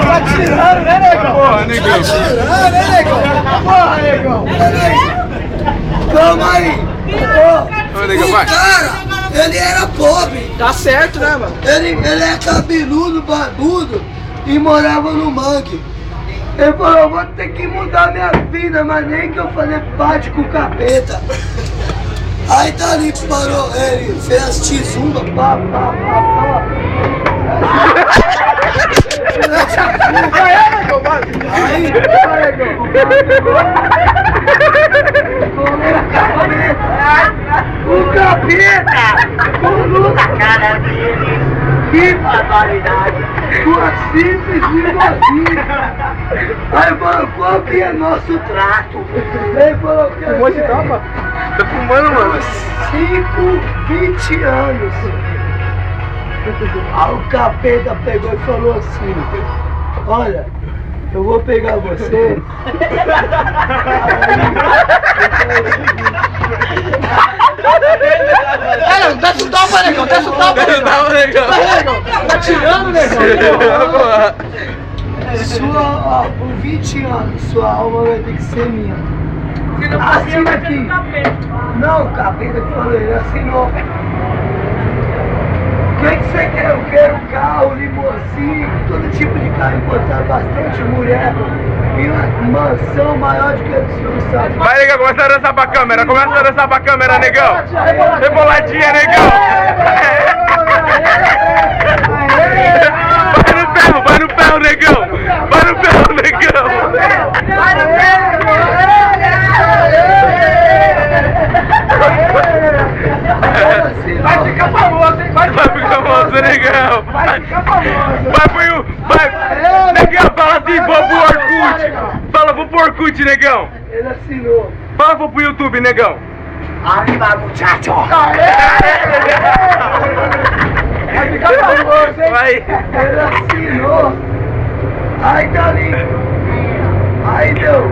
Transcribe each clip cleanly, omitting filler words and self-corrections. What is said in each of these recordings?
Tá tirando, né, negão? Porra, negão. Tá tirando, né, negão? Porra, negão. Calma aí. Ô, negão, O vai. cara, ele era pobre. Tá certo, né, mano? Ele é cabeludo, barbudo e morava no mangue. Ele falou, eu vou ter que mudar minha vida, mas nem que eu fazer parte com o capeta. Aí tá ali, parou, ele fez as tizumba, pá. Aí, o capeta colou na cara dele. Que barbaridade! Sua simples igualzinha! Aí falou, qual que é nosso trato? Ele falou que Fumou esse tapa? Tá fumando, mano? 20 anos. Aí o capeta pegou e falou assim, olha, eu vou pegar você. É, desce o tapa, negão, desce o tapa, negão. Não, negão. Vai, negão. Tá tirando, negão. Porra. Ó, por 20 anos, sua alma vai ter que ser minha. Assina aqui. Não, o capeta que falou, ele assinou. O que você quer? Eu quero carro, limousine, todo tipo de carro importado, bastante mulher. E uma mansão maior do que a do senhor sabe. Vai, negão, começa a dançar pra câmera. Começa a dançar pra câmera, negão. Reboladinha, negão. Vai no ferro, negão. Vai no ferro, negão. Vai ficar famoso, hein? Vai ficar famoso, negão. Vai ficar famoso. Vai. Negão, fala assim, vou pro Orkut. Fala, vou pro Orkut, negão. Ele assinou. Fala, vou pro YouTube, negão. Arriba, muchacho! Vai ficar famoso, hein? Vai. Ele assinou. Aí tá ali. Aí deu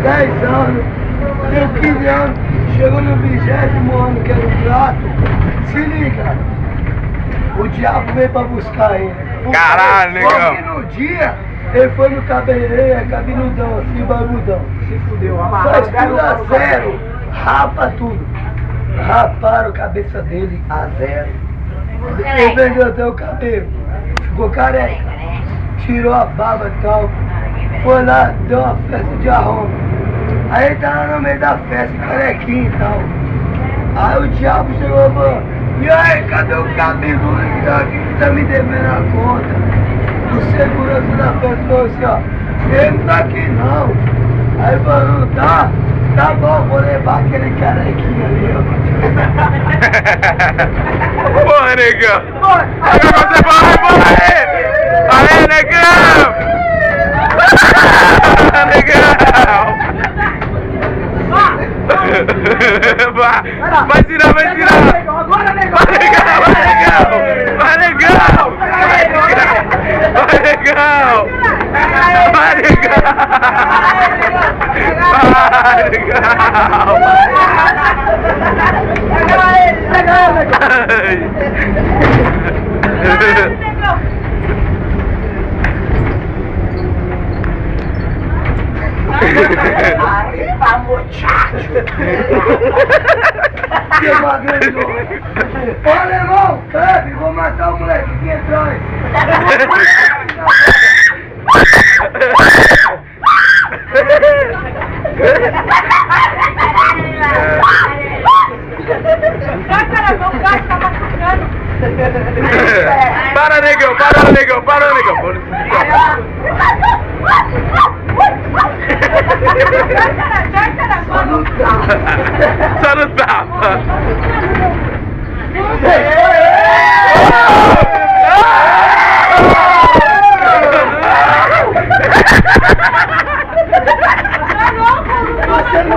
10 anos, deu 15 anos, chegou no 20º ano que era o trato. Se liga, o diabo veio pra buscar ele. Caralho, negão. Só que no dia, ele foi no cabeleireiro, cabeludão assim, barbudão. Se fudeu, Faz tudo a zero, rapa tudo. Raparam a cabeça dele a zero. Ele vendeu até o cabelo, ficou careca. Tirou a barba e tal, foi lá, deu uma festa de arromba. Aí ele tava no meio da festa, carequinho e tal. Aí o diabo chegou e falou, e aí, cadê o cabeludo que tá aqui que tá me devendo a conta? O segurança da festa falou assim, ó, ele não tá aqui não. Aí ele falou, não tá? Tá bom, vou levar aquele carequinho ali, ó. Porra, negão. Agora você vai. Aê, negão. Negão. Vai tirar. Agora, negão. Vai, negão. Vai, negão. Vai, negão. Arriba, muchacho! Que bagulho! Ô, alemão, Cleber, vou matar o moleque aqui atrás! Para, negão, para, negão. Só no tapa.